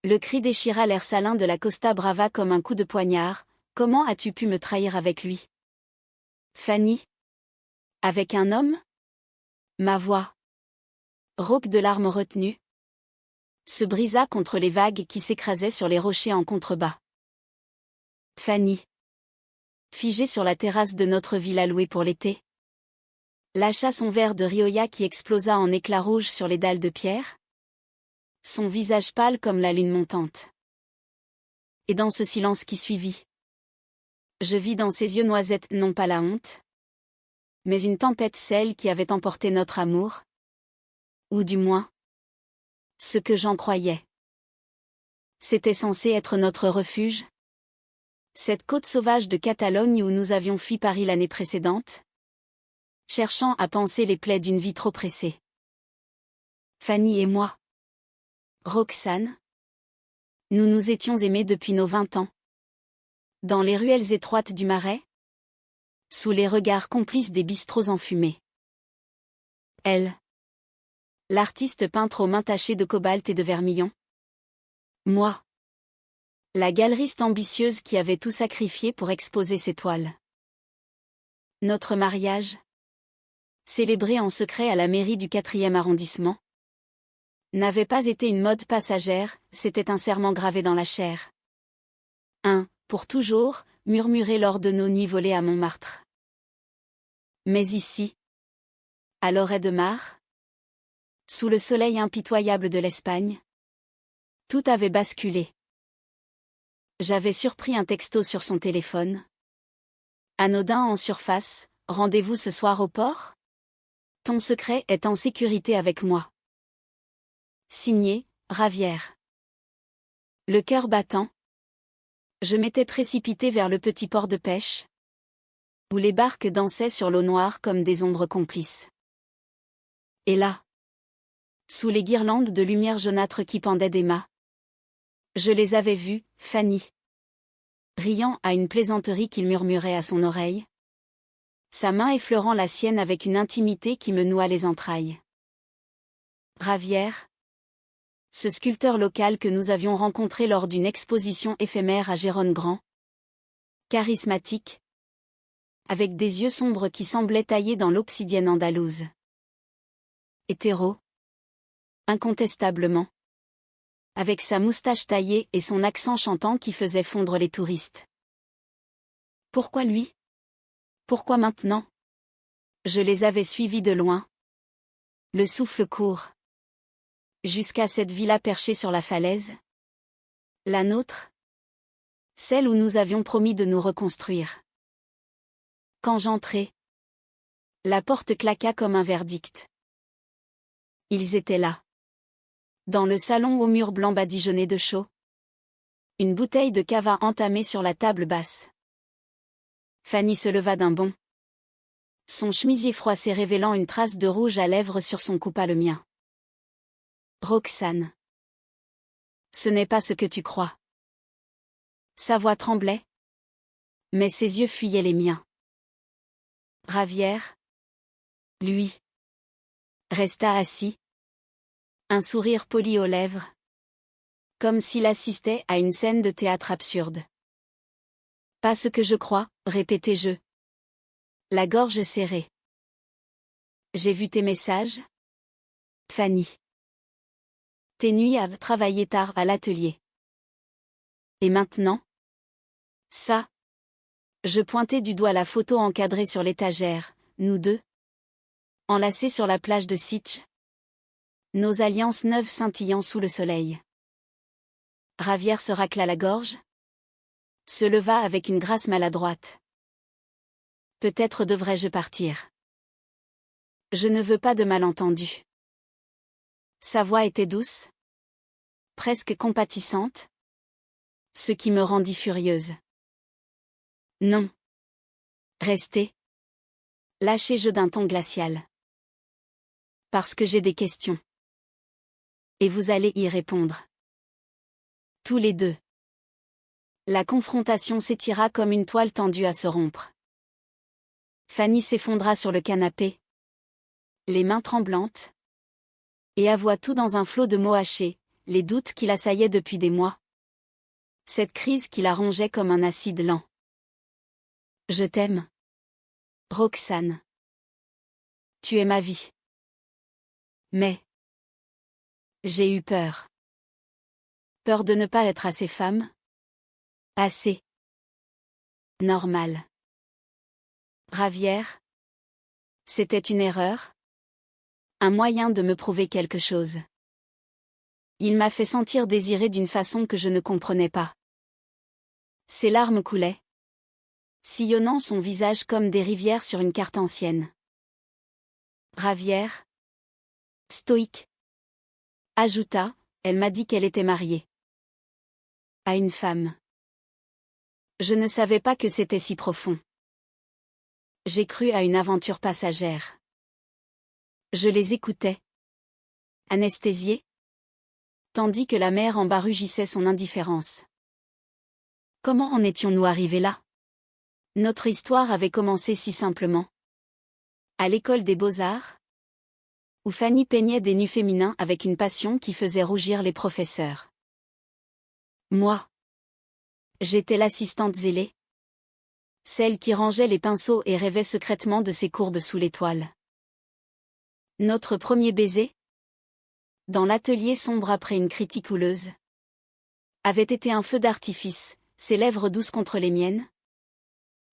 Le cri déchira l'air salin de la Costa Brava comme un coup de poignard. Comment as-tu pu me trahir avec lui? Fanny? Avec un homme? Ma voix, rauque de larmes retenues, se brisa contre les vagues qui s'écrasaient sur les rochers en contrebas. Fanny, figée sur la terrasse de notre villa louée pour l'été, lâcha son verre de Rioja qui explosa en éclats rouges sur les dalles de pierre, son visage pâle comme la lune montante. Et dans ce silence qui suivit, je vis dans ses yeux noisettes non pas la honte, mais une tempête, celle qui avait emporté notre amour, ou du moins, ce que j'en croyais. C'était censé être notre refuge? Cette côte sauvage de Catalogne où nous avions fui Paris l'année précédente? Cherchant à panser les plaies d'une vie trop pressée. Fanny et moi. Roxane. Nous nous étions aimés depuis nos 20 ans. Dans les ruelles étroites du Marais? Sous les regards complices des bistrots enfumés. Elle. L'artiste peintre aux mains tachées de cobalt et de vermillon. Moi. La galeriste ambitieuse qui avait tout sacrifié pour exposer ses toiles. Notre mariage, célébré en secret à la mairie du 4e arrondissement, n'avait pas été une mode passagère, c'était un serment gravé dans la chair. Pour toujours, murmuré lors de nos nuits volées à Montmartre. Mais ici, à l'Orée de Mar, sous le soleil impitoyable de l'Espagne, tout avait basculé. J'avais surpris un texto sur son téléphone. Anodin en surface, rendez-vous ce soir au port? Ton secret est en sécurité avec moi. Signé, Ravière. Le cœur battant, je m'étais précipité vers le petit port de pêche, où les barques dansaient sur l'eau noire comme des ombres complices. Et là, sous les guirlandes de lumière jaunâtre qui pendaient des mâts, je les avais vus, Fanny. Riant à une plaisanterie qu'il murmurait à son oreille. Sa main effleurant la sienne avec une intimité qui me noua les entrailles. Ravière. Ce sculpteur local que nous avions rencontré lors d'une exposition éphémère à Gérone-Grand. Charismatique. Avec des yeux sombres qui semblaient taillés dans l'obsidienne andalouse. Hétéro. Incontestablement. Avec sa moustache taillée et son accent chantant qui faisait fondre les touristes. Pourquoi lui? Pourquoi maintenant? Je les avais suivis de loin. Le souffle court. Jusqu'à cette villa perchée sur la falaise. La nôtre? Celle où nous avions promis de nous reconstruire. Quand j'entrai, la porte claqua comme un verdict. Ils étaient là. Dans le salon aux murs blancs badigeonnés de chaux. Une bouteille de cava entamée sur la table basse. Fanny se leva d'un bond. Son chemisier froissé révélant une trace de rouge à lèvres sur son cou pas le mien. Roxane. Ce n'est pas ce que tu crois. Sa voix tremblait. Mais ses yeux fuyaient les miens. Ravière. Lui. Resta assis. Un sourire poli aux lèvres. Comme s'il assistait à une scène de théâtre absurde. Pas ce que je crois, répétai-je. La gorge serrée. J'ai vu tes messages? Fanny. Tes nuits à travailler tard à l'atelier. Et maintenant? Ça. Je pointai du doigt la photo encadrée sur l'étagère, nous deux. Enlacés sur la plage de Sitges. Nos alliances neuves scintillant sous le soleil. Ravière se racla la gorge. Se leva avec une grâce maladroite. Peut-être devrais-je partir. Je ne veux pas de malentendus. Sa voix était douce. Presque compatissante. Ce qui me rendit furieuse. Non. Restez. Lâchez-je d'un ton glacial. Parce que j'ai des questions. Et vous allez y répondre. Tous les deux. La confrontation s'étira comme une toile tendue à se rompre. Fanny s'effondra sur le canapé. Les mains tremblantes. Et avoua tout dans un flot de mots hachés. les doutes qui l'assaillaient depuis des mois. Cette crise qui la rongeait comme un acide lent. Je t'aime. Roxane. Tu es ma vie. Mais. J'ai eu peur. Peur de ne pas être assez femme. Assez. Normal. Ravière. C'était une erreur. Un moyen de me prouver quelque chose. Il m'a fait sentir désirée d'une façon que je ne comprenais pas. Ses larmes coulaient, sillonnant son visage comme des rivières sur une carte ancienne. Ravière. Stoïque. Ajouta, elle m'a dit qu'elle était mariée. À une femme. Je ne savais pas que c'était si profond. J'ai cru à une aventure passagère. Je les écoutais. Anesthésiée. Tandis que la mère en bas rugissait son indifférence. Comment en étions-nous arrivés là? Notre histoire avait commencé si simplement. À l'école des beaux-arts, où Fanny peignait des nus féminins avec une passion qui faisait rougir les professeurs. Moi. J'étais l'assistante zélée. Celle qui rangeait les pinceaux et rêvait secrètement de ses courbes sous l'étoile. Notre premier baiser, dans l'atelier sombre après une critique houleuse, avait été un feu d'artifice, ses lèvres douces contre les miennes,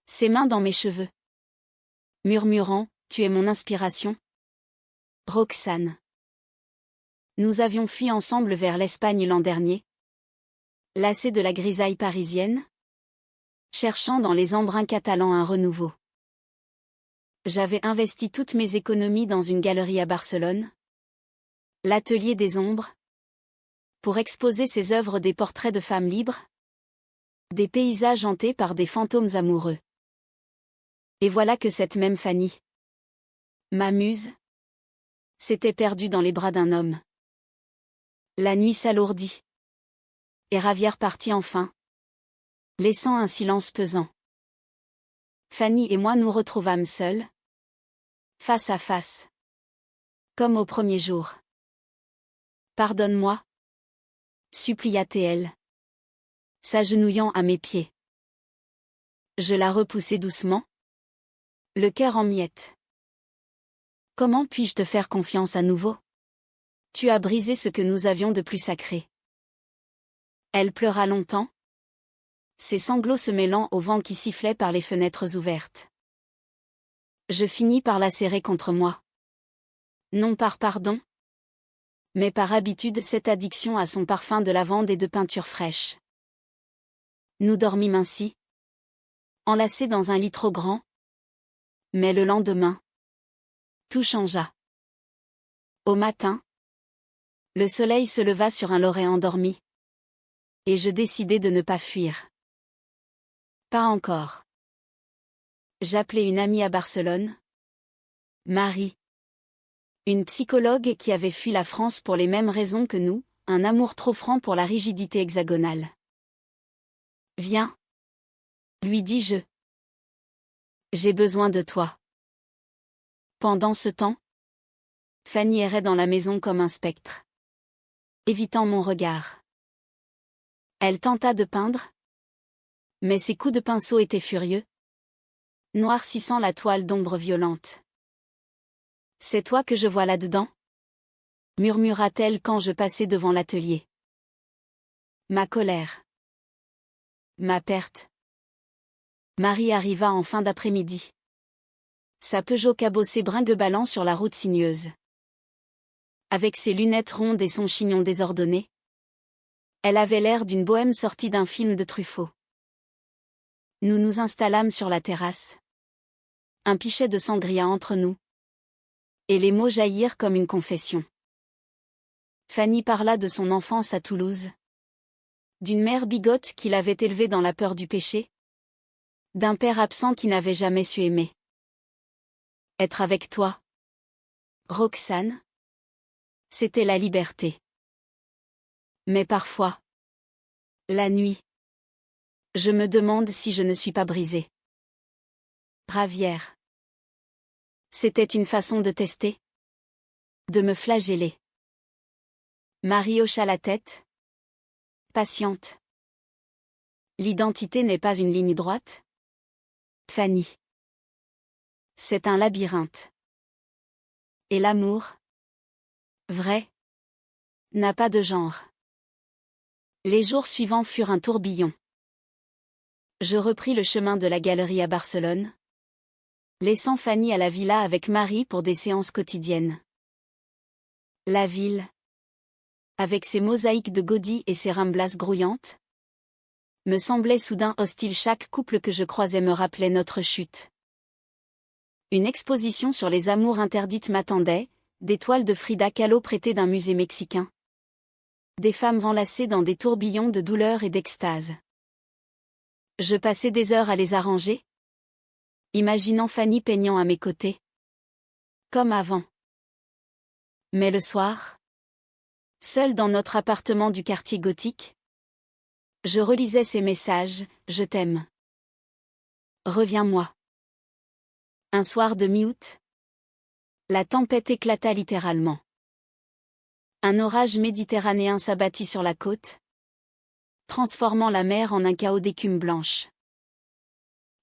ses mains dans mes cheveux. Murmurant, tu es mon inspiration. Roxane. Nous avions fui ensemble vers l'Espagne l'an dernier. Lassés de la grisaille parisienne, cherchant dans les embruns catalans un renouveau. J'avais investi toutes mes économies dans une galerie à Barcelone, l'atelier des ombres, pour exposer ses œuvres des portraits de femmes libres, des paysages hantés par des fantômes amoureux. Et voilà que cette même Fanny, ma muse, s'était perdue dans les bras d'un homme. La nuit s'alourdit. Et Ravière partit enfin, laissant un silence pesant. Fanny et moi nous retrouvâmes seuls, face à face, comme au premier jour. Pardonne-moi, supplia-t-elle, s'agenouillant à mes pieds. Je la repoussai doucement, le cœur en miettes. Comment puis-je te faire confiance à nouveau? Tu as brisé ce que nous avions de plus sacré. Elle pleura longtemps, ses sanglots se mêlant au vent qui sifflait par les fenêtres ouvertes. Je finis par la serrer contre moi. Non par pardon, mais par habitude, cette addiction à son parfum de lavande et de peinture fraîche. Nous dormîmes ainsi, enlacés dans un lit trop grand. Mais le lendemain, tout changea. Au matin, le soleil se leva sur un Lorrain endormi. Et je décidai de ne pas fuir. Pas encore. J'appelai une amie à Barcelone. Marie. Une psychologue qui avait fui la France pour les mêmes raisons que nous, un amour trop franc pour la rigidité hexagonale. Viens. Lui dis-je. J'ai besoin de toi. Pendant ce temps, Fanny errait dans la maison comme un spectre, évitant mon regard. Elle tenta de peindre, mais ses coups de pinceau étaient furieux, noircissant la toile d'ombre violente. C'est toi que je vois là-dedans? Murmura-t-elle quand je passai devant l'atelier. Ma colère. Ma perte. Marie arriva en fin d'après-midi. Sa Peugeot cabossait brinque-ballant sur la route sinueuse. Avec ses lunettes rondes et son chignon désordonné, elle avait l'air d'une bohème sortie d'un film de Truffaut. Nous nous installâmes sur la terrasse. Un pichet de sangria entre nous. Et les mots jaillirent comme une confession. Fanny parla de son enfance à Toulouse. D'une mère bigote qui l'avait élevée dans la peur du péché. D'un père absent qui n'avait jamais su aimer. Être avec toi, Roxane, c'était la liberté. Mais parfois, la nuit, je me demande si je ne suis pas brisée. Ravière. C'était une façon de tester. De me flageller. Marie hocha la tête. Patiente. L'identité n'est pas une ligne droite? Fanny. C'est un labyrinthe. Et l'amour? Vrai? N'a pas de genre. Les jours suivants furent un tourbillon. Je repris le chemin de la galerie à Barcelone, laissant Fanny à la villa avec Marie pour des séances quotidiennes. La ville, avec ses mosaïques de Gaudí et ses ramblas grouillantes, me semblait soudain hostile. Chaque couple que je croisais me rappelait notre chute. Une exposition sur les amours interdites m'attendait, des toiles de Frida Kahlo prêtées d'un musée mexicain. Des femmes enlacées dans des tourbillons de douleur et d'extase. Je passais des heures à les arranger, imaginant Fanny peignant à mes côtés. Comme avant. Mais le soir, seul dans notre appartement du quartier gothique, je relisais ces messages, je t'aime. Reviens-moi. Un soir de mi-août, la tempête éclata littéralement. Un orage méditerranéen s'abattit sur la côte, transformant la mer en un chaos d'écume blanche.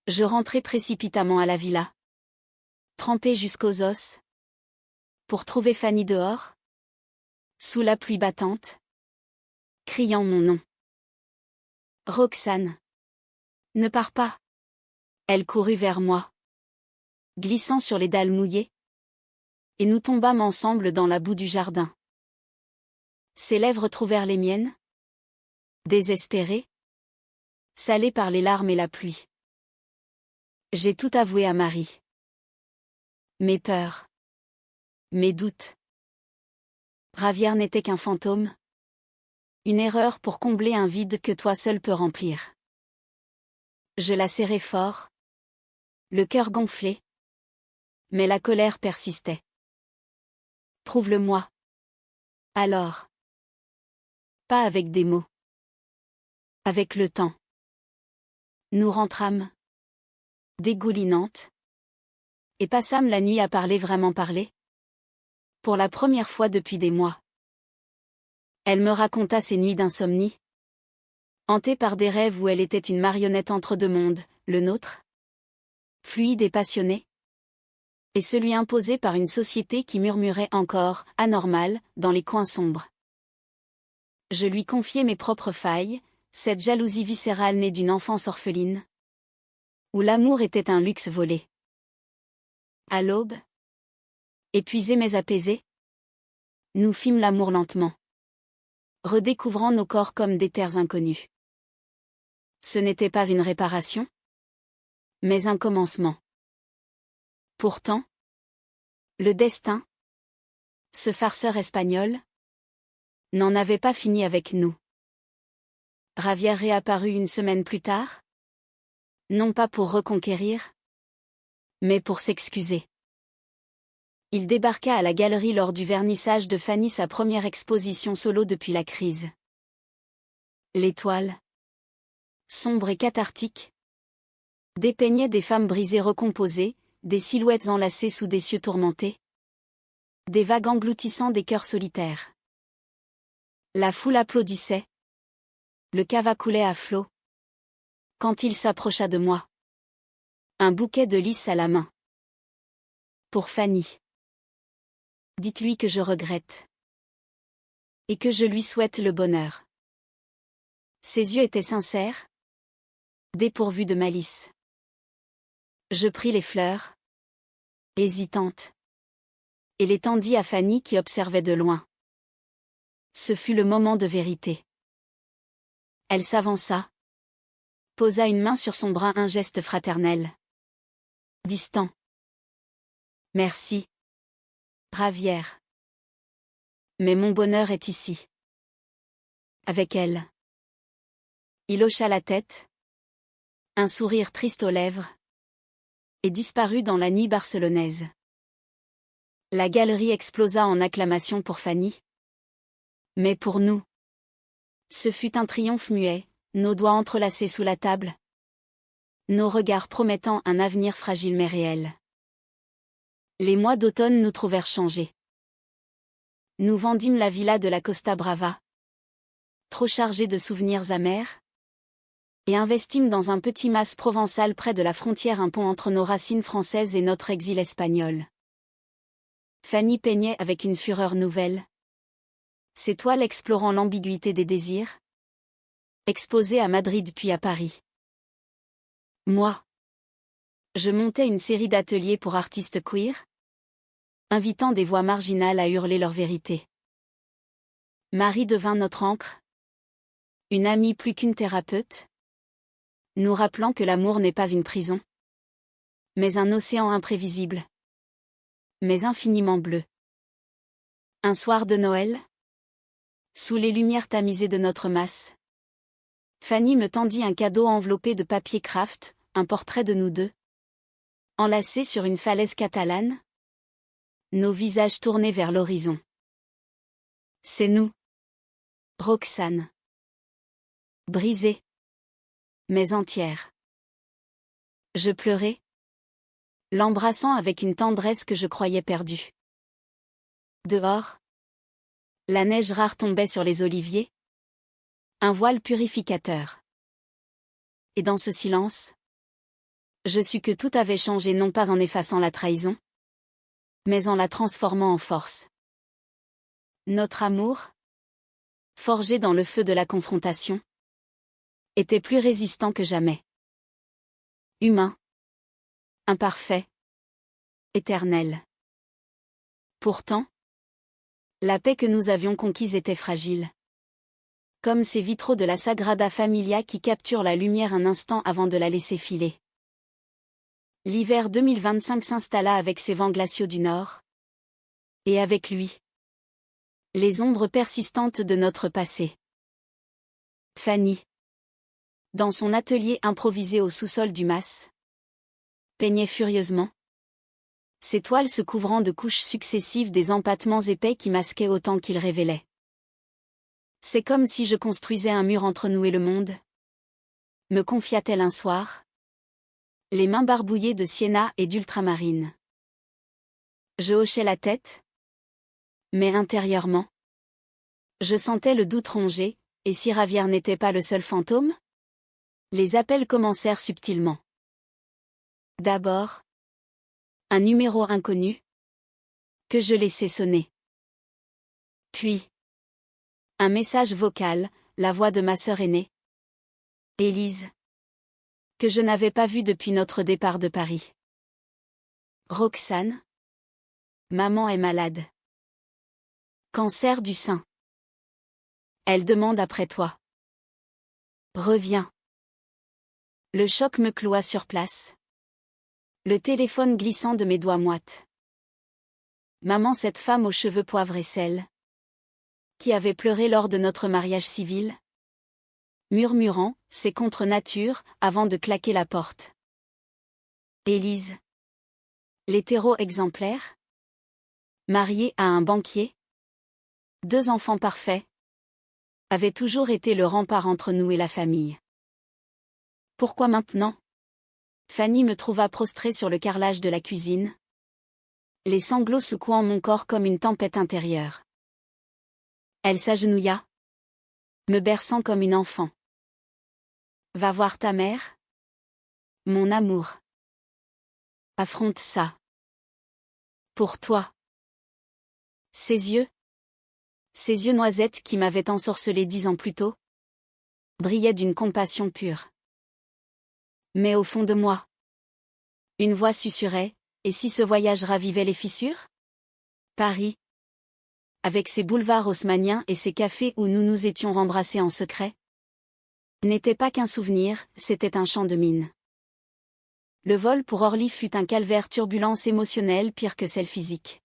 Je rentrai précipitamment à la villa, trempé jusqu'aux os, pour trouver Fanny dehors, sous la pluie battante, criant mon nom. Roxane. Ne pars pas. Elle courut vers moi, glissant sur les dalles mouillées, et nous tombâmes ensemble dans la boue du jardin. Ses lèvres trouvèrent les miennes, désespérées, salées par les larmes et la pluie. J'ai tout avoué à Marie. Mes peurs. Mes doutes. Ravière n'était qu'un fantôme. Une erreur pour combler un vide que toi seul peux remplir. Je la serrai fort, le cœur gonflé. Mais la colère persistait. Prouve-le-moi. Alors. Pas avec des mots. Avec le temps. Nous rentrâmes. Dégoulinantes. Et passâmes la nuit à vraiment parler. Pour la première fois depuis des mois. Elle me raconta ses nuits d'insomnie. Hantée par des rêves où elle était une marionnette entre deux mondes, le nôtre. Fluide et passionné. Et celui imposé par une société qui murmurait encore, anormal, dans les coins sombres. Je lui confiai mes propres failles, cette jalousie viscérale née d'une enfance orpheline. Où l'amour était un luxe volé. À l'aube, épuisés mais apaisés, nous fîmes l'amour lentement. Redécouvrant nos corps comme des terres inconnues. Ce n'était pas une réparation, mais un commencement. Pourtant, le destin, ce farceur espagnol, n'en avait pas fini avec nous. Ravière réapparut une semaine plus tard, non pas pour reconquérir, mais pour s'excuser. Il débarqua à la galerie lors du vernissage de Fanny, sa première exposition solo depuis la crise. L'étoile, sombre et cathartique, dépeignait des femmes brisées recomposées, des silhouettes enlacées sous des cieux tourmentés, des vagues engloutissant des cœurs solitaires. La foule applaudissait. Le cava coulait à flot. Quand il s'approcha de moi. Un bouquet de lys à la main. Pour Fanny. Dites-lui que je regrette. Et que je lui souhaite le bonheur. Ses yeux étaient sincères. Dépourvus de malice. Je pris les fleurs. Hésitante. Et les tendis à Fanny qui observait de loin. Ce fut le moment de vérité. Elle s'avança. Posa une main sur son bras, un geste fraternel. Distant. Merci. Ravière. Mais mon bonheur est ici. Avec elle. Il hocha la tête. Un sourire triste aux lèvres. Et disparut dans la nuit barcelonaise. La galerie explosa en acclamations pour Fanny. Mais pour nous. Ce fut un triomphe muet, nos doigts entrelacés sous la table. Nos regards promettant un avenir fragile mais réel. Les mois d'automne nous trouvèrent changés. Nous vendîmes la villa de la Costa Brava, trop chargée de souvenirs amers, et investimes dans un petit mas provençal près de la frontière, un pont entre nos racines françaises et notre exil espagnol. Fanny peignait avec une fureur nouvelle ses toiles explorant l'ambiguïté des désirs, exposées à Madrid puis à Paris. Moi, je montais une série d'ateliers pour artistes queer, invitant des voix marginales à hurler leur vérité. Marie devint notre ancre, une amie plus qu'une thérapeute, nous rappelant que l'amour n'est pas une prison, mais un océan imprévisible, mais infiniment bleu. Un soir de Noël, sous les lumières tamisées de notre masse, Fanny me tendit un cadeau enveloppé de papier craft, un portrait de nous deux, enlacés sur une falaise catalane, nos visages tournés vers l'horizon. C'est nous, Roxane. Brisée, mais entière. Je pleurais, l'embrassant avec une tendresse que je croyais perdue. Dehors, la neige rare tombait sur les oliviers, un voile purificateur. Et dans ce silence, je sus que tout avait changé, non pas en effaçant la trahison, mais en la transformant en force. Notre amour, forgé dans le feu de la confrontation, était plus résistant que jamais. Humain, imparfait, éternel. Pourtant, la paix que nous avions conquise était fragile. Comme ces vitraux de la Sagrada Familia qui capturent la lumière un instant avant de la laisser filer. L'hiver 2025 s'installa avec ses vents glaciaux du nord. Et avec lui, les ombres persistantes de notre passé. Fanny, dans son atelier improvisé au sous-sol du mas, peignait furieusement, ses toiles se couvrant de couches successives des empâtements épais qui masquaient autant qu'ils révélaient. C'est comme si je construisais un mur entre nous et le monde, me confia-t-elle un soir, les mains barbouillées de sienna et d'ultramarine. Je hochai la tête, mais intérieurement, je sentais le doute ronger, et si Ravière n'était pas le seul fantôme? Les appels commencèrent subtilement. D'abord, un numéro inconnu, que je laissai sonner. Puis, un message vocal, la voix de ma sœur aînée, Élise, que je n'avais pas vue depuis notre départ de Paris. Roxane, maman est malade. Cancer du sein. Elle demande après toi. Reviens. Le choc me cloua sur place. Le téléphone glissant de mes doigts moites. Maman, cette femme aux cheveux poivre et sel, qui avait pleuré lors de notre mariage civil, murmurant, c'est contre nature, avant de claquer la porte. Élise. L'hétéro exemplaire, mariée à un banquier, 2 enfants parfaits, avait toujours été le rempart entre nous et la famille. Pourquoi maintenant? Fanny me trouva prostrée sur le carrelage de la cuisine, les sanglots secouant mon corps comme une tempête intérieure. Elle s'agenouilla, me berçant comme une enfant. Va voir ta mère, mon amour. Affronte ça. Pour toi. Ses yeux noisettes qui m'avaient ensorcelé 10 ans plus tôt, brillaient d'une compassion pure. Mais au fond de moi, une voix susurrait, et si ce voyage ravivait les fissures? Paris, avec ses boulevards haussmanniens et ses cafés où nous nous étions rembrassés en secret, n'était pas qu'un souvenir, c'était un champ de mine. Le vol pour Orly fut un calvaire, turbulence émotionnelle pire que celle physique.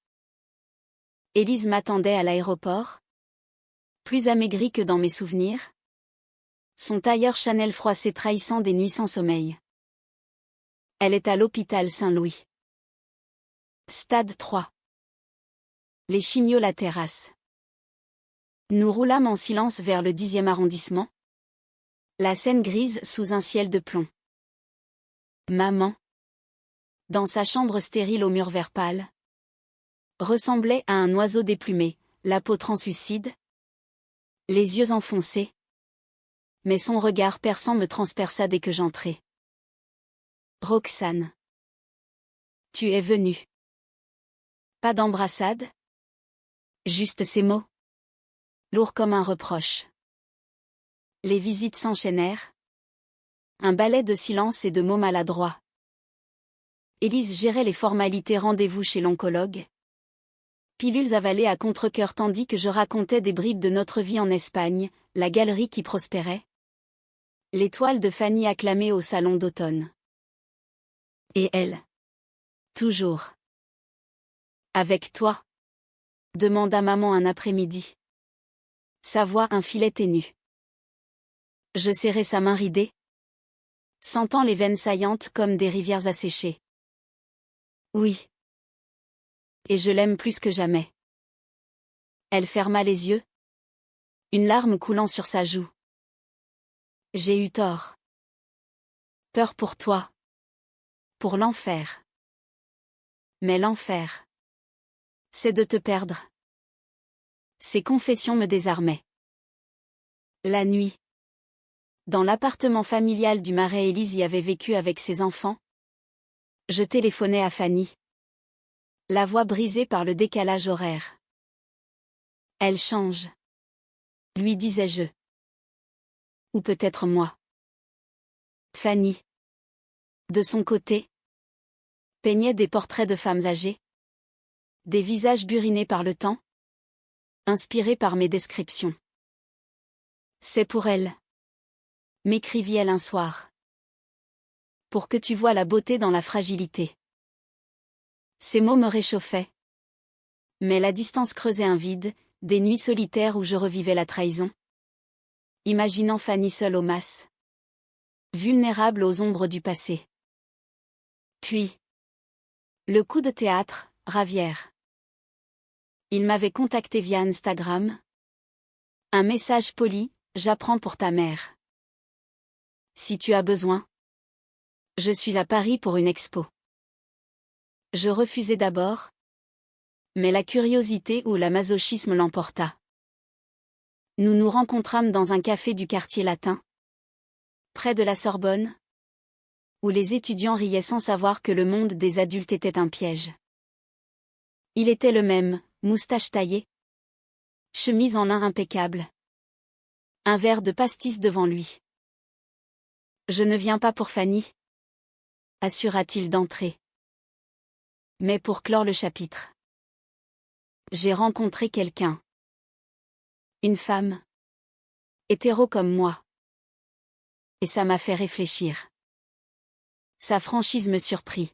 Élise m'attendait à l'aéroport, plus amaigrie que dans mes souvenirs, son tailleur Chanel froissé trahissant des nuits sans sommeil. Elle est à l'hôpital Saint-Louis. Stade 3. Les chimios la terrasse. Nous roulâmes en silence vers le 10e arrondissement. La Seine grise sous un ciel de plomb. Maman, dans sa chambre stérile aux murs vert pâle, ressemblait à un oiseau déplumé, la peau translucide, les yeux enfoncés. Mais son regard perçant me transperça dès que j'entrai. Roxane. Tu es venue. Pas d'embrassade? Juste ces mots. Lourds comme un reproche. Les visites s'enchaînèrent. Un ballet de silence et de mots maladroits. Élise gérait les formalités rendez-vous chez l'oncologue. Pilules avalées à contre-cœur tandis que je racontais des bribes de notre vie en Espagne, la galerie qui prospérait. L'étoile de Fanny acclamée au salon d'automne. Et elle. Toujours. Avec toi? Demanda maman un après-midi. Sa voix un filet ténu. Je serrai sa main ridée, sentant les veines saillantes comme des rivières asséchées. Oui. Et je l'aime plus que jamais. Elle ferma les yeux. Une larme coulant sur sa joue. J'ai eu tort. Peur pour toi. Pour l'enfer. Mais l'enfer, c'est de te perdre. Ces confessions me désarmaient. La nuit. Dans l'appartement familial du Marais, Élise y avait vécu avec ses enfants. Je téléphonais à Fanny. La voix brisée par le décalage horaire. Elle change. Lui disais-je. Ou peut-être moi. Fanny. De son côté. Peignait des portraits de femmes âgées. Des visages burinés par le temps. Inspirés par mes descriptions. C'est pour elle. M'écrivit-elle un soir. Pour que tu vois la beauté dans la fragilité. Ces mots me réchauffaient. Mais la distance creusait un vide, des nuits solitaires où je revivais la trahison. Imaginant Fanny seule au mas. Vulnérable aux ombres du passé. Puis. Le coup de théâtre, Ravière. Il m'avait contacté via Instagram. Un message poli, j'apprends pour ta mère. Si tu as besoin. Je suis à Paris pour une expo. Je refusai d'abord. Mais la curiosité ou la masochisme l'emporta. Nous nous rencontrâmes dans un café du quartier latin. Près de la Sorbonne. Où les étudiants riaient sans savoir que le monde des adultes était un piège. Il était le même, moustache taillée. Chemise en lin impeccable. Un verre de pastis devant lui. Je ne viens pas pour Fanny. Assura-t-il d'entrée. Mais pour clore le chapitre. J'ai rencontré quelqu'un. Une femme. Hétéro comme moi. Et ça m'a fait réfléchir. Sa franchise me surprit.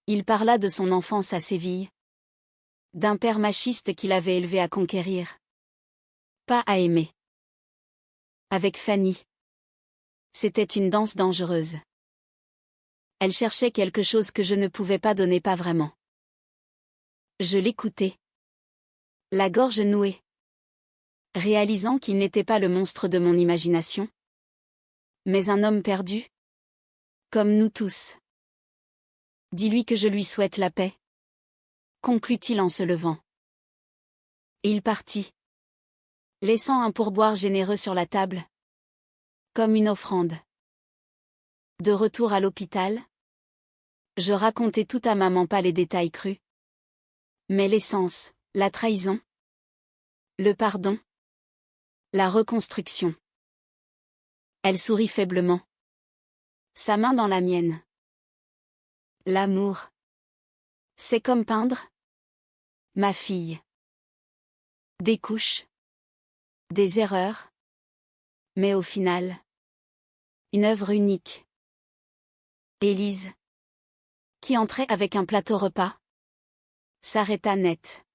Il parla de son enfance à Séville. D'un père machiste qu'il avait élevé à conquérir. Pas à aimer. Avec Fanny. C'était une danse dangereuse. Elle cherchait quelque chose que je ne pouvais pas donner, pas vraiment. Je l'écoutais. La gorge nouée. Réalisant qu'il n'était pas le monstre de mon imagination. Mais un homme perdu. Comme nous tous. Dis-lui que je lui souhaite la paix. Conclut-il en se levant. Et il partit. Laissant un pourboire généreux sur la table. Comme une offrande. De retour à l'hôpital. Je racontais tout à maman, pas les détails crus. Mais l'essence, la trahison. Le pardon. La reconstruction. Elle sourit faiblement. Sa main dans la mienne. L'amour. C'est comme peindre. Ma fille. Des couches. Des erreurs. Mais au final. Une œuvre unique. Élise. Qui entrait avec un plateau repas. S'arrêta net.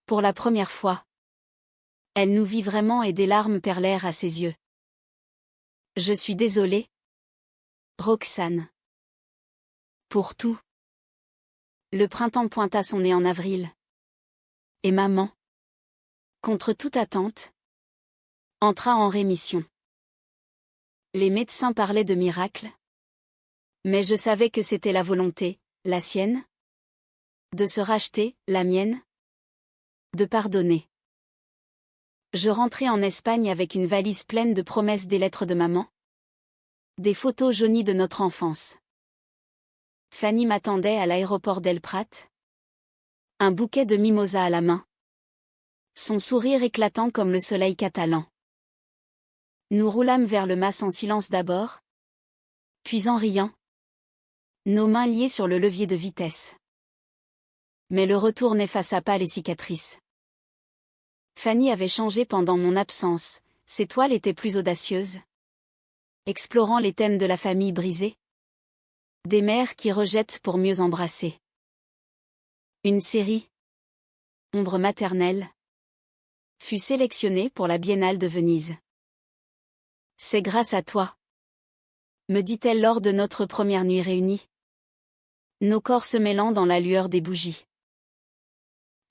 Pour la première fois. Elle nous vit vraiment et des larmes perlèrent à ses yeux. Je suis désolée. Roxane. Pour tout. Le printemps pointa son nez en avril. Et maman. Contre toute attente. Entra en rémission. Les médecins parlaient de miracle. Mais je savais que c'était la volonté, la sienne. De se racheter, la mienne. De pardonner. Je rentrais en Espagne avec une valise pleine de promesses des lettres de maman. Des photos jaunies de notre enfance. Fanny m'attendait à l'aéroport d'El Prat. Un bouquet de mimosas à la main. Son sourire éclatant comme le soleil catalan. Nous roulâmes vers le mas en silence d'abord. Puis en riant. Nos mains liées sur le levier de vitesse. Mais le retour n'effaça pas les cicatrices. Fanny avait changé pendant mon absence, ses toiles étaient plus audacieuses. Explorant les thèmes de la famille brisée. Des mères qui rejettent pour mieux embrasser. Une série, Ombre maternelle, fut sélectionnée pour la Biennale de Venise. C'est grâce à toi, me dit-elle lors de notre première nuit réunie. Nos corps se mêlant dans la lueur des bougies.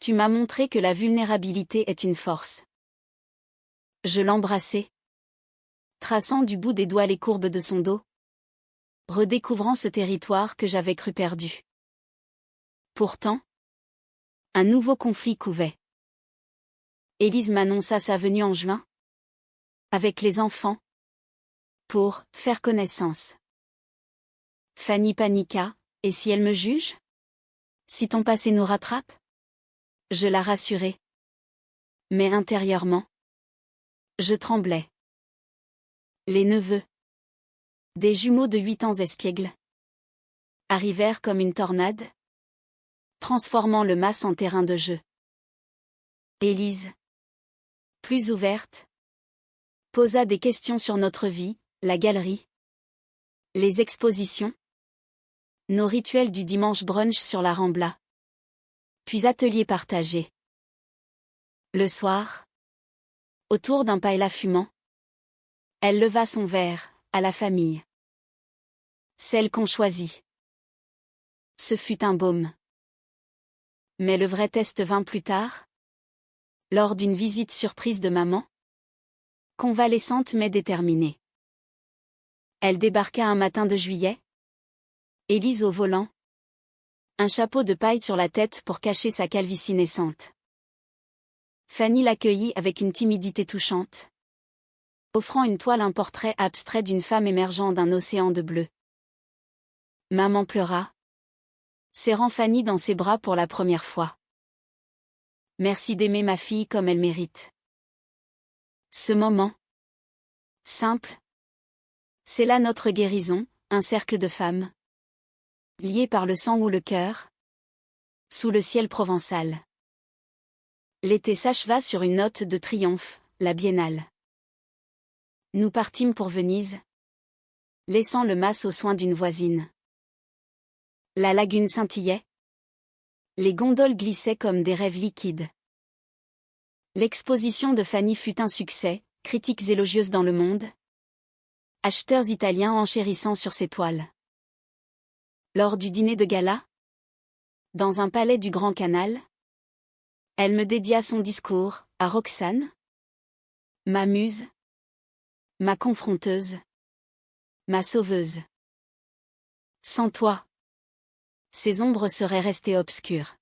Tu m'as montré que la vulnérabilité est une force. Je l'embrassai, traçant du bout des doigts les courbes de son dos, redécouvrant ce territoire que j'avais cru perdu. Pourtant, un nouveau conflit couvait. Élise m'annonça sa venue en juin, avec les enfants, pour faire connaissance. Fanny paniqua, et si elle me juge? Si ton passé nous rattrape? Je la rassurai. Mais intérieurement, je tremblais. Les neveux, des jumeaux de 8 ans espiègles, arrivèrent comme une tornade, transformant le mas en terrain de jeu. Élise, plus ouverte, posa des questions sur notre vie, la galerie, les expositions, nos rituels du dimanche brunch sur la Rambla, puis ateliers partagés. Le soir, autour d'un paella fumant, elle leva son verre, à la famille. Celle qu'on choisit. Ce fut un baume. Mais le vrai test vint plus tard, lors d'une visite surprise de maman, convalescente mais déterminée. Elle débarqua un matin de juillet, Élise au volant, un chapeau de paille sur la tête pour cacher sa calvitie naissante. Fanny l'accueillit avec une timidité touchante, offrant une toile un portrait abstrait d'une femme émergeant d'un océan de bleu. Maman pleura, serrant Fanny dans ses bras pour la première fois. Merci d'aimer ma fille comme elle mérite. Ce moment, simple, c'est là notre guérison, un cercle de femmes, liées par le sang ou le cœur, sous le ciel provençal. L'été s'acheva sur une note de triomphe, la Biennale. Nous partîmes pour Venise, laissant le mas aux soins d'une voisine. La lagune scintillait. Les gondoles glissaient comme des rêves liquides. L'exposition de Fanny fut un succès, critiques élogieuses dans le monde. Acheteurs italiens enchérissant sur ses toiles. Lors du dîner de gala, dans un palais du Grand Canal, elle me dédia son discours, à Roxane, ma muse, ma confronteuse, ma sauveuse. Sans toi, ces ombres seraient restées obscures.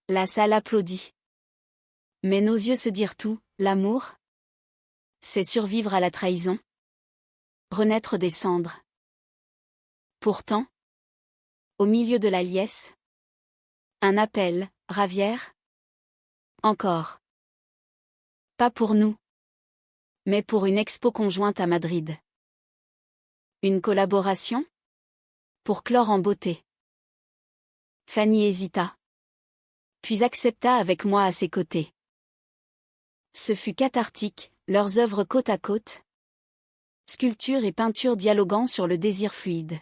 La salle applaudit. Mais nos yeux se dirent tout, l'amour, c'est survivre à la trahison, renaître des cendres. Pourtant, au milieu de la liesse, un appel, Ravière? Encore. Pas pour nous, mais pour une expo conjointe à Madrid. Une collaboration? Pour clore en beauté. Fanny hésita, puis accepta avec moi à ses côtés. Ce fut cathartique, leurs œuvres côte à côte. Sculpture et peinture dialoguant sur le désir fluide.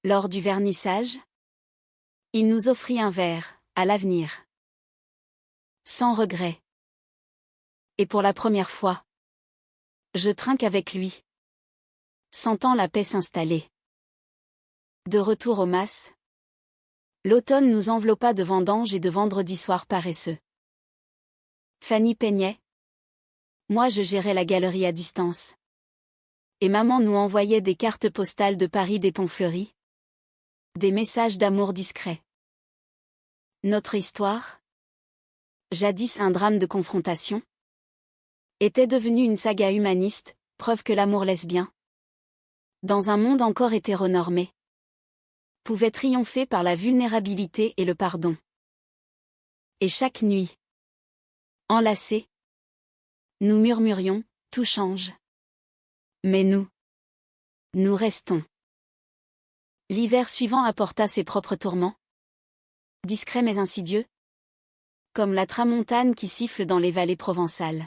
Lors du vernissage, il nous offrit un verre, à l'avenir. Sans regret. Et pour la première fois, je trinque avec lui, sentant la paix s'installer. De retour au mas, l'automne nous enveloppa de vendanges et de vendredis soirs paresseux. Fanny peignait. Moi je gérais la galerie à distance. Et maman nous envoyait des cartes postales de Paris des Ponts Fleuris. Des messages d'amour discrets. Notre histoire, jadis un drame de confrontation, était devenu une saga humaniste, preuve que l'amour lesbien, dans un monde encore hétéronormé, pouvait triompher par la vulnérabilité et le pardon. Et chaque nuit, enlacés, nous murmurions, tout change. Mais nous restons. L'hiver suivant apporta ses propres tourments, discrets mais insidieux, comme la tramontane qui siffle dans les vallées provençales.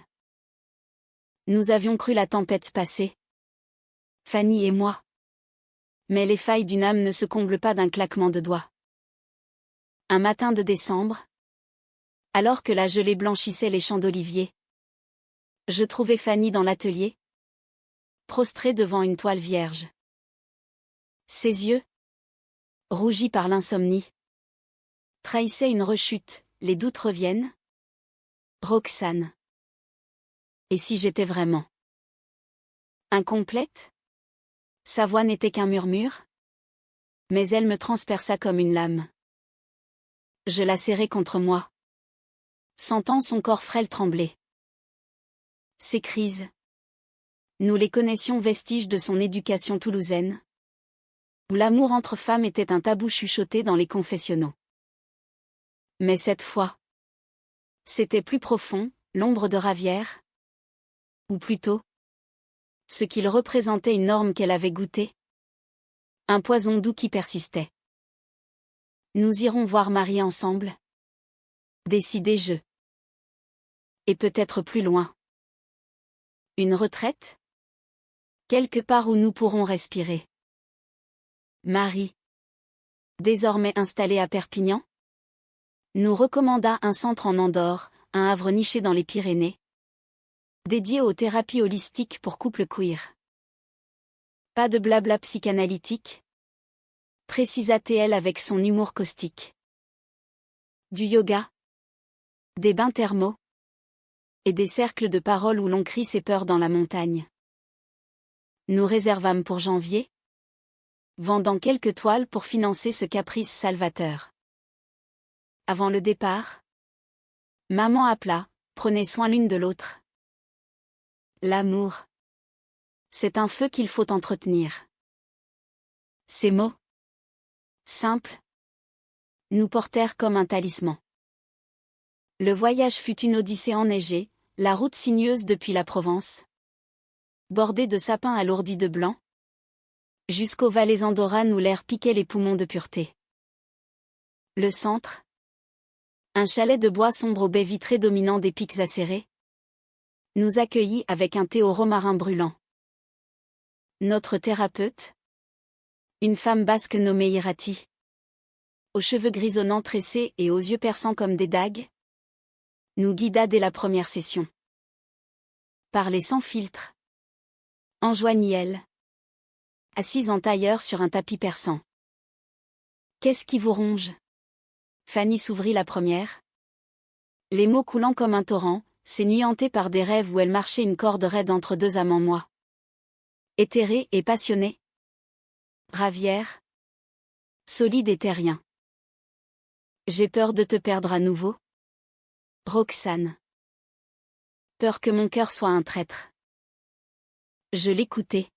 Nous avions cru la tempête passer, Fanny et moi. Mais les failles d'une âme ne se comblent pas d'un claquement de doigts. Un matin de décembre, alors que la gelée blanchissait les champs d'oliviers, je trouvai Fanny dans l'atelier, prostrée devant une toile vierge. Ses yeux, rougis par l'insomnie, trahissaient une rechute. Les doutes reviennent. Roxane. Et si j'étais vraiment incomplète? Sa voix n'était qu'un murmure, mais elle me transperça comme une lame. Je la serrai contre moi, sentant son corps frêle trembler. Ces crises, nous les connaissions vestiges de son éducation toulousaine, où l'amour entre femmes était un tabou chuchoté dans les confessionnaux. Mais cette fois, c'était plus profond, l'ombre de Ravière, ou plutôt, ce qu'il représentait une norme qu'elle avait goûtée. Un poison doux qui persistait. Nous irons voir Marie ensemble. Décider je. Et peut-être plus loin. Une retraite? Quelque part où nous pourrons respirer. Marie, désormais installée à Perpignan, nous recommanda un centre en Andorre, un havre niché dans les Pyrénées, dédié aux thérapies holistiques pour couples queer. Pas de blabla psychanalytique, précisa-t-elle avec son humour caustique. Du yoga, des bains thermaux, et des cercles de parole où l'on crie ses peurs dans la montagne. Nous réservâmes pour janvier, vendant quelques toiles pour financer ce caprice salvateur. Avant le départ, maman appela, prenez soin l'une de l'autre. L'amour, c'est un feu qu'il faut entretenir. Ces mots, simples, nous portèrent comme un talisman. Le voyage fut une odyssée enneigée, la route sinueuse depuis la Provence, bordée de sapins alourdis de blanc, jusqu'aux vallées andorranes où l'air piquait les poumons de pureté. Le centre, un chalet de bois sombre aux baies vitrées dominant des pics acérés, nous accueillit avec un thé au romarin brûlant. Notre thérapeute, une femme basque nommée Irati, aux cheveux grisonnants tressés et aux yeux perçants comme des dagues, nous guida dès la première session. Parler sans filtre, enjoignit-elle, assise en tailleur sur un tapis perçant. Qu'est-ce qui vous ronge? Fanny s'ouvrit la première. Les mots coulant comme un torrent, s'énuyantés par des rêves où elle marchait une corde raide entre deux amants moi. Éthérée et passionnée. Ravière. Solide et terrien. J'ai peur de te perdre à nouveau. Roxane. Peur que mon cœur soit un traître. Je l'écoutais.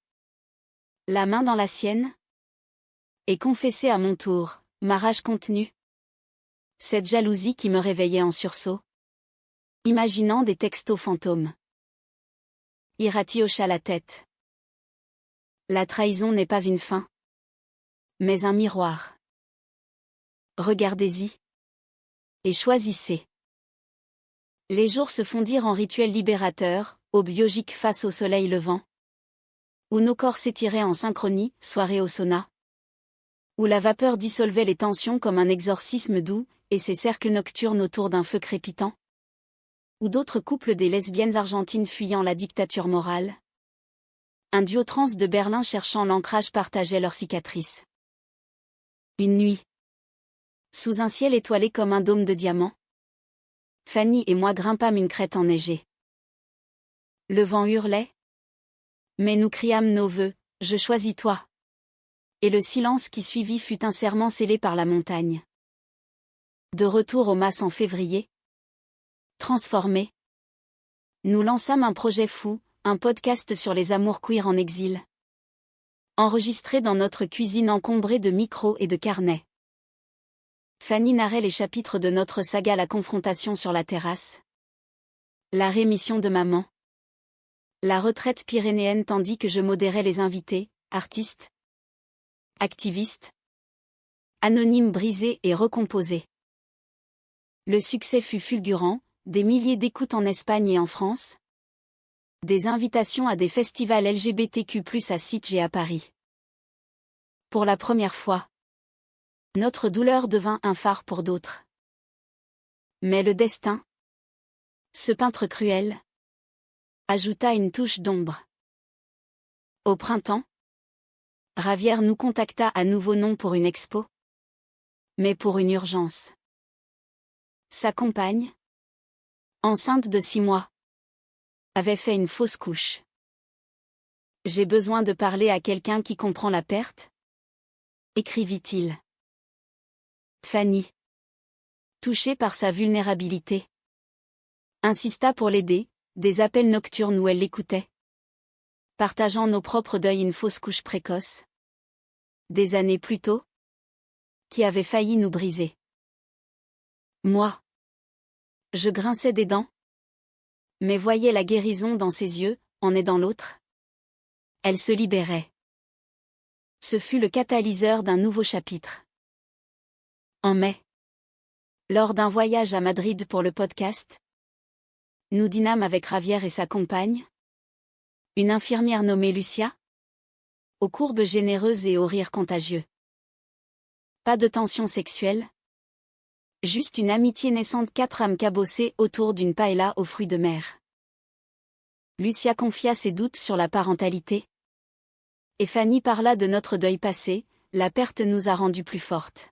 La main dans la sienne. Et confessais à mon tour, ma rage contenue. Cette jalousie qui me réveillait en sursaut. Imaginant des textos fantômes. Irati hocha la tête. La trahison n'est pas une fin, mais un miroir. Regardez-y. Et choisissez. Les jours se fondirent en rituel libérateur, au biogique face au soleil levant. Où nos corps s'étiraient en synchronie, soirée au sauna. Où la vapeur dissolvait les tensions comme un exorcisme doux, et ses cercles nocturnes autour d'un feu crépitant. Ou d'autres couples des lesbiennes argentines fuyant la dictature morale. Un duo trans de Berlin cherchant l'ancrage partageait leurs cicatrices. Une nuit. Sous un ciel étoilé comme un dôme de diamants. Fanny et moi grimpâmes une crête enneigée. Le vent hurlait. Mais nous criâmes nos vœux, je choisis toi. Et le silence qui suivit fut un serment scellé par la montagne. De retour au mas en février. Transformés. Nous lançâmes un projet fou, un podcast sur les amours queer en exil. Enregistré dans notre cuisine encombrée de micros et de carnets. Fanny narrait les chapitres de notre saga La confrontation sur la terrasse. La rémission de maman. La retraite pyrénéenne tandis que je modérais les invités, artistes, activistes, anonymes brisés et recomposés. Le succès fut fulgurant, des milliers d'écoutes en Espagne et en France. Des invitations à des festivals LGBTQ+ à Sitges et à Paris. Pour la première fois, notre douleur devint un phare pour d'autres. Mais le destin, ce peintre cruel, ajouta une touche d'ombre. Au printemps, Ravière nous contacta à nouveau non pour une expo, mais pour une urgence. Sa compagne, enceinte de 6 mois, avait fait une fausse couche. J'ai besoin de parler à quelqu'un qui comprend la perte, écrivit-il. Fanny, touchée par sa vulnérabilité, insista pour l'aider, des appels nocturnes où elle l'écoutait. Partageant nos propres deuils, une fausse couche précoce. Des années plus tôt, qui avait failli nous briser. Moi, je grinçais des dents, mais voyais la guérison dans ses yeux, en aidant l'autre. Elle se libérait. Ce fut le catalyseur d'un nouveau chapitre. En mai, lors d'un voyage à Madrid pour le podcast, nous dînâmes avec Ravière et sa compagne, une infirmière nommée Lucia, aux courbes généreuses et aux rires contagieux. Pas de tension sexuelle, juste une amitié naissante, 4 âmes cabossées autour d'une paella aux fruits de mer. Lucia confia ses doutes sur la parentalité. Et Fanny parla de notre deuil passé, la perte nous a rendues plus fortes.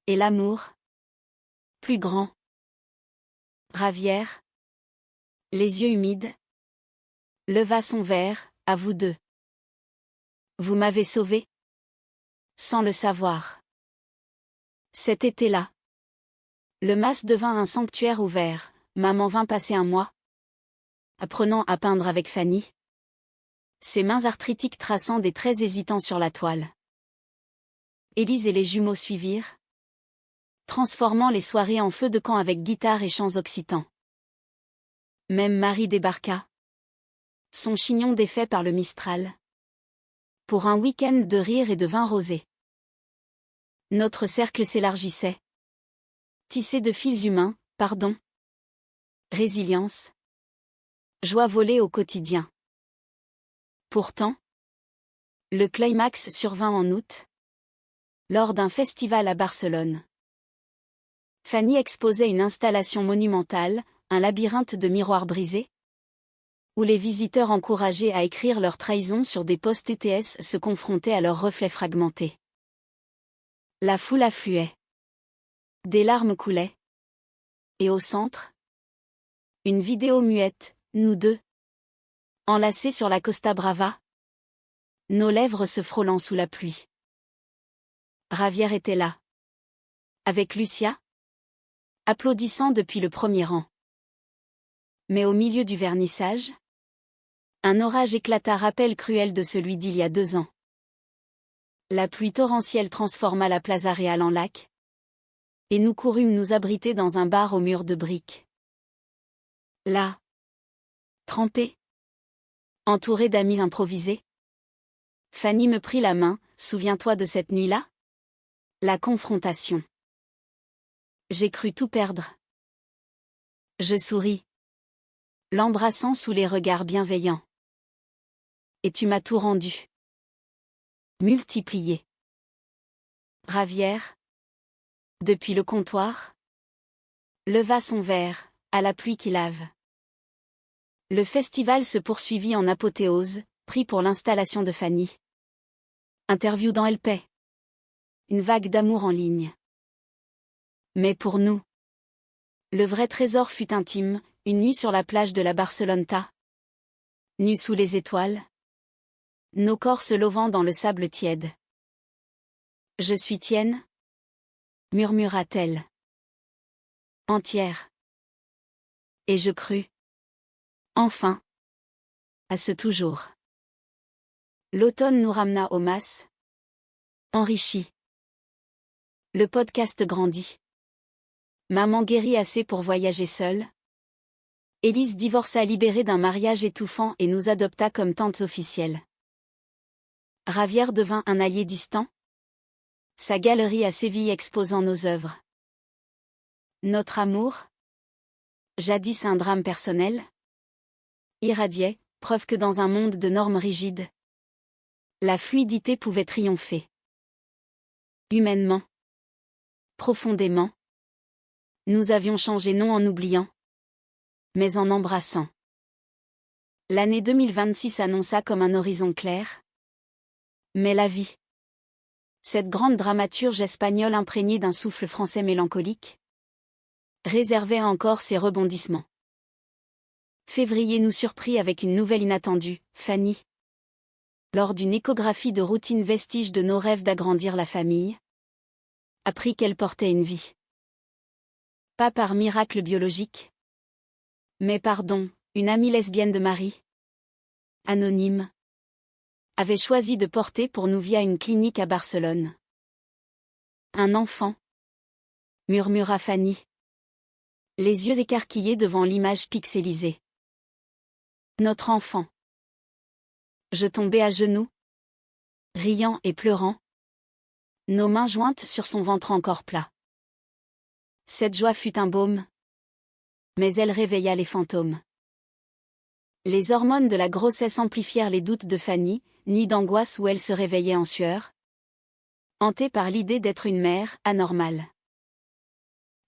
Et l'amour, plus grand. Ravière, les yeux humides, leva son verre, à vous deux. Vous m'avez sauvé, sans le savoir. Cet été-là, le mas devint un sanctuaire ouvert, maman vint passer un mois, apprenant à peindre avec Fanny, ses mains arthritiques traçant des traits hésitants sur la toile. Élise et les jumeaux suivirent, transformant les soirées en feu de camp avec guitare et chants occitans. Même Marie débarqua, son chignon défait par le Mistral, pour un week-end de rire et de vin rosé. Notre cercle s'élargissait, tissé de fils humains, pardon, résilience, joie volée au quotidien. Pourtant, le climax survint en août, lors d'un festival à Barcelone. Fanny exposait une installation monumentale, un labyrinthe de miroirs brisés, où les visiteurs encouragés à écrire leur trahison sur des post ETS se confrontaient à leurs reflets fragmentés. La foule affluait. Des larmes coulaient. Et au centre, une vidéo muette, nous deux, enlacés sur la Costa Brava, nos lèvres se frôlant sous la pluie. Ravière était là, avec Lucia, applaudissant depuis le premier rang. Mais au milieu du vernissage, un orage éclata, rappel cruel de celui d'il y a 2 ans. La pluie torrentielle transforma la Plaza Real en lac, et nous courûmes nous abriter dans un bar aux murs de briques. Là, trempée, entourée d'amis improvisés, Fanny me prit la main. Souviens-toi de cette nuit-là? La confrontation. J'ai cru tout perdre. Je souris, l'embrassant sous les regards bienveillants. Et tu m'as tout rendu. Multiplié. Ravière, depuis le comptoir, leva son verre, à la pluie qui lave. Le festival se poursuivit en apothéose, prix pour l'installation de Fanny. Interview dans Elle Paie. Une vague d'amour en ligne. Mais pour nous, le vrai trésor fut intime, une nuit sur la plage de la Barceloneta. Nus sous les étoiles, nos corps se lovant dans le sable tiède. Je suis tienne, murmura-t-elle. Entière. Et je crus. Enfin. À ce toujours. L'automne nous ramena au mas. Enrichi. Le podcast grandit. Maman guérit assez pour voyager seule. Élise divorça libérée d'un mariage étouffant et nous adopta comme tantes officielles. Ravière devint un allié distant. Sa galerie à Séville exposant nos œuvres. Notre amour, jadis un drame personnel, irradiait, preuve que dans un monde de normes rigides, la fluidité pouvait triompher. Humainement, profondément, nous avions changé non en oubliant, mais en embrassant. L'année 2026 annonça comme un horizon clair. Mais la vie, cette grande dramaturge espagnole imprégnée d'un souffle français mélancolique, réservait encore ses rebondissements. Février nous surprit avec une nouvelle inattendue, Fanny. Lors d'une échographie de routine vestige de nos rêves d'agrandir la famille, apprit qu'elle portait une vie. Pas par miracle biologique, mais par don, une amie lesbienne de Marie, anonyme, avait choisi de porter pour nous via une clinique à Barcelone. Un enfant, murmura Fanny, les yeux écarquillés devant l'image pixelisée. Notre enfant. Je tombais à genoux, riant et pleurant, nos mains jointes sur son ventre encore plat. Cette joie fut un baume, mais elle réveilla les fantômes. Les hormones de la grossesse amplifièrent les doutes de Fanny, nuit d'angoisse où elle se réveillait en sueur, hantée par l'idée d'être une mère anormale.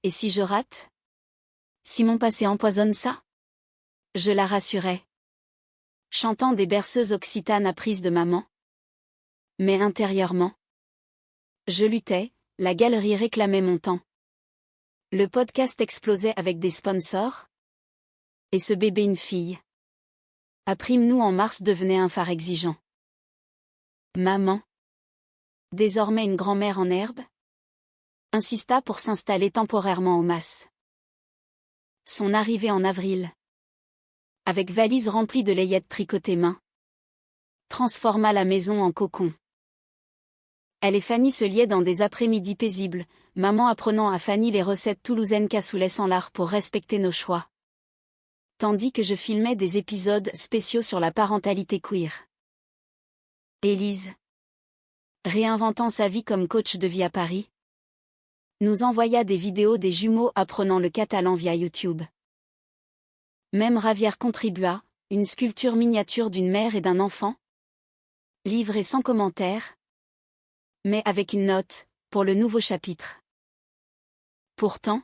Et si je rate? Si mon passé empoisonne ça? Je la rassurais, chantant des berceuses occitanes apprises de maman. Mais intérieurement, je luttais, la galerie réclamait mon temps. Le podcast explosait avec des sponsors. Et ce bébé une fille. Apprime-nous en mars devenait un phare exigeant. Maman, désormais une grand-mère en herbe, insista pour s'installer temporairement au mas. Son arrivée en avril, avec valise remplie de layettes tricotées main, transforma la maison en cocon. Elle et Fanny se liaient dans des après-midi paisibles, maman apprenant à Fanny les recettes toulousaines cassoulet sans lard pour respecter nos choix. Tandis que je filmais des épisodes spéciaux sur la parentalité queer. Élise, réinventant sa vie comme coach de vie à Paris, nous envoya des vidéos des jumeaux apprenant le catalan via YouTube. Même Ravière contribua, une sculpture miniature d'une mère et d'un enfant, livrée sans commentaire, mais avec une note, pour le nouveau chapitre. Pourtant,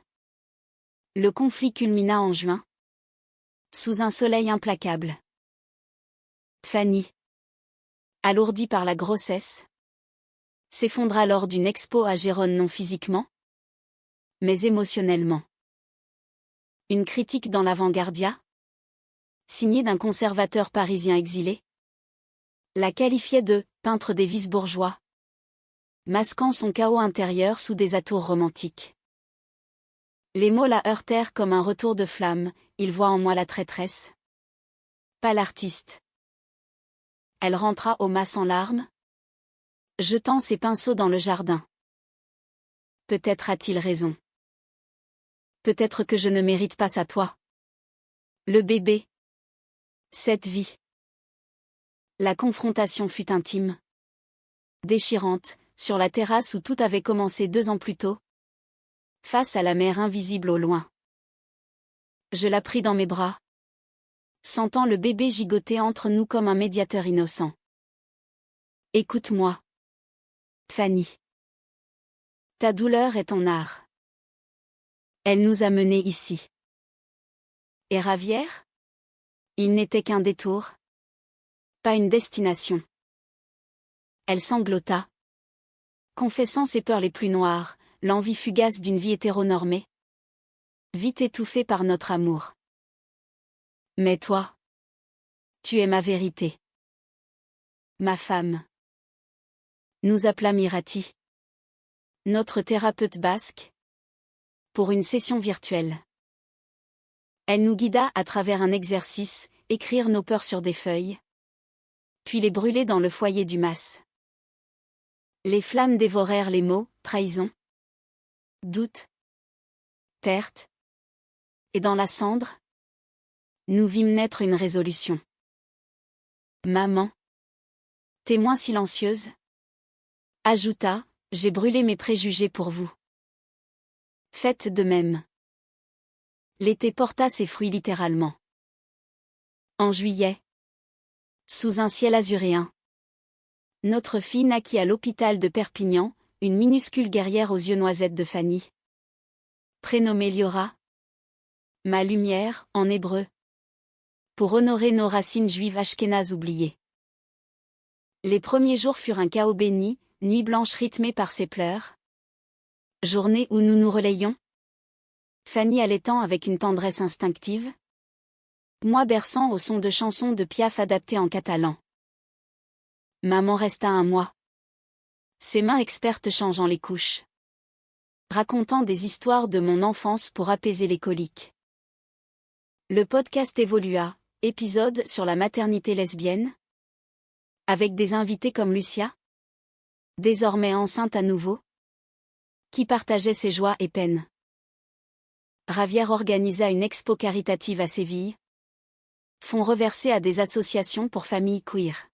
le conflit culmina en juin, sous un soleil implacable. Fanny, alourdie par la grossesse, s'effondra lors d'une expo à Gérone non physiquement, mais émotionnellement. Une critique dans l'Avant-Gardia, signée d'un conservateur parisien exilé, la qualifiait de « peintre des vices bourgeois », masquant son chaos intérieur sous des atours romantiques. Les mots la heurtèrent comme un retour de flamme, il voit en moi la traîtresse, pas l'artiste. Elle rentra au mas en larmes, jetant ses pinceaux dans le jardin. Peut-être a-t-il raison. Peut-être que je ne mérite pas ça toi. Le bébé. Cette vie. La confrontation fut intime. Déchirante, sur la terrasse où tout avait commencé 2 ans plus tôt. Face à la mer invisible au loin. Je la pris dans mes bras. Sentant le bébé gigoter entre nous comme un médiateur innocent. Écoute-moi. Fanny. Ta douleur est ton art. Elle nous a menés ici. Et Ravière? Il n'était qu'un détour. Pas une destination. Elle sanglota. Confessant ses peurs les plus noires, l'envie fugace d'une vie hétéronormée. Vite étouffée par notre amour. Mais toi, tu es ma vérité. Ma femme. Nous appela Mirati. Notre thérapeute basque. Pour une session virtuelle. Elle nous guida à travers un exercice, écrire nos peurs sur des feuilles, puis les brûler dans le foyer du mas. Les flammes dévorèrent les mots, trahison, doute, perte. Et dans la cendre, nous vîmes naître une résolution. Maman, témoin silencieuse, ajouta, j'ai brûlé mes préjugés pour vous. Faites de même. L'été porta ses fruits littéralement. En juillet, sous un ciel azuréen, notre fille naquit à l'hôpital de Perpignan, une minuscule guerrière aux yeux noisettes de Fanny. Prénommée Liora, ma lumière, en hébreu, pour honorer nos racines juives ashkénazes oubliées. Les premiers jours furent un chaos béni, nuit blanche rythmée par ses pleurs. Journée où nous nous relayions. Fanny allaitant avec une tendresse instinctive. Moi berçant au son de chansons de Piaf adaptées en catalan. Maman resta un mois. Ses mains expertes changeant les couches. Racontant des histoires de mon enfance pour apaiser les coliques. Le podcast évolua, épisode sur la maternité lesbienne. Avec des invités comme Lucia. Désormais enceinte à nouveau. Qui partageait ses joies et peines. Ravière organisa une expo caritative à Séville. Fonds reversés à des associations pour familles queer.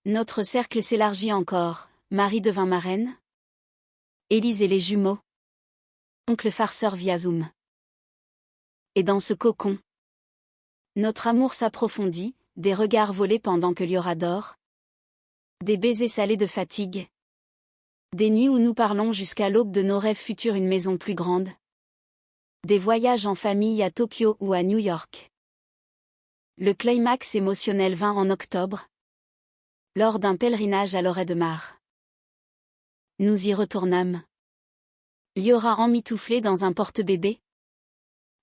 Notre cercle s'élargit encore, Marie devint marraine. Élise et les jumeaux. Oncle farceur via Zoom. Et dans ce cocon, notre amour s'approfondit, des regards volés pendant que Liora dort. Des baisers salés de fatigue. Des nuits où nous parlons jusqu'à l'aube de nos rêves futurs, une maison plus grande. Des voyages en famille à Tokyo ou à New York. Le climax émotionnel vint en octobre, lors d'un pèlerinage à l'Orée de Mar. Nous y retournâmes. Liora emmitouflée dans un porte-bébé.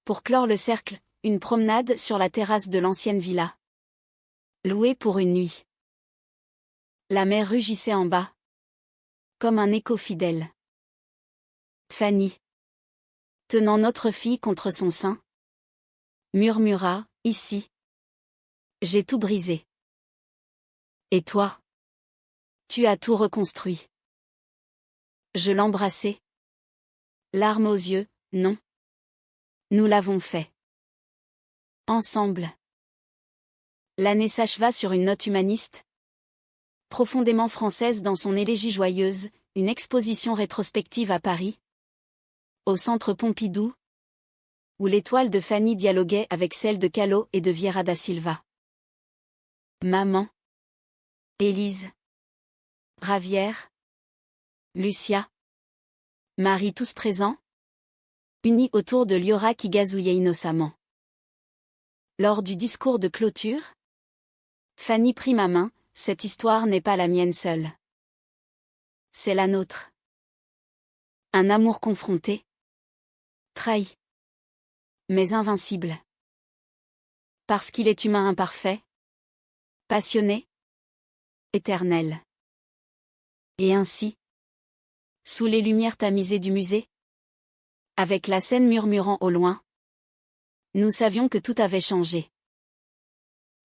Pour clore le cercle, une promenade sur la terrasse de l'ancienne villa. Louée pour une nuit. La mer rugissait en bas. Comme un écho fidèle. Fanny, tenant notre fille contre son sein, murmura, ici. J'ai tout brisé. Et toi? Tu as tout reconstruit. Je l'embrassai. Larmes aux yeux, non. Nous l'avons fait. Ensemble. L'année s'acheva sur une note humaniste. Profondément française dans son élégie joyeuse, une exposition rétrospective à Paris. Au centre Pompidou. Où l'étoile de Fanny dialoguait avec celle de Kahlo et de Vieira da Silva. Maman. Élise. Ravière. Lucia. Marie tous présents. Unis autour de Liora qui gazouillait innocemment. Lors du discours de clôture, Fanny prit ma main, cette histoire n'est pas la mienne seule. C'est la nôtre. Un amour confronté. Trahi. Mais invincible. Parce qu'il est humain imparfait. Passionné. Éternel. Et ainsi, sous les lumières tamisées du musée, avec la Seine murmurant au loin, nous savions que tout avait changé.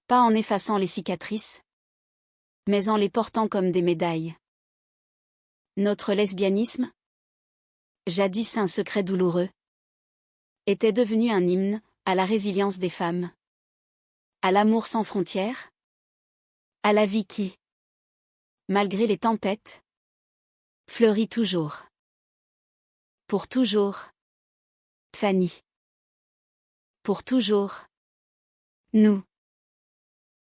Pas en effaçant les cicatrices, mais en les portant comme des médailles. Notre lesbianisme, jadis un secret douloureux, était devenu un hymne à la résilience des femmes, à l'amour sans frontières, à la vie qui, malgré les tempêtes, fleurit toujours. Pour toujours. Fanny. Pour toujours. Nous.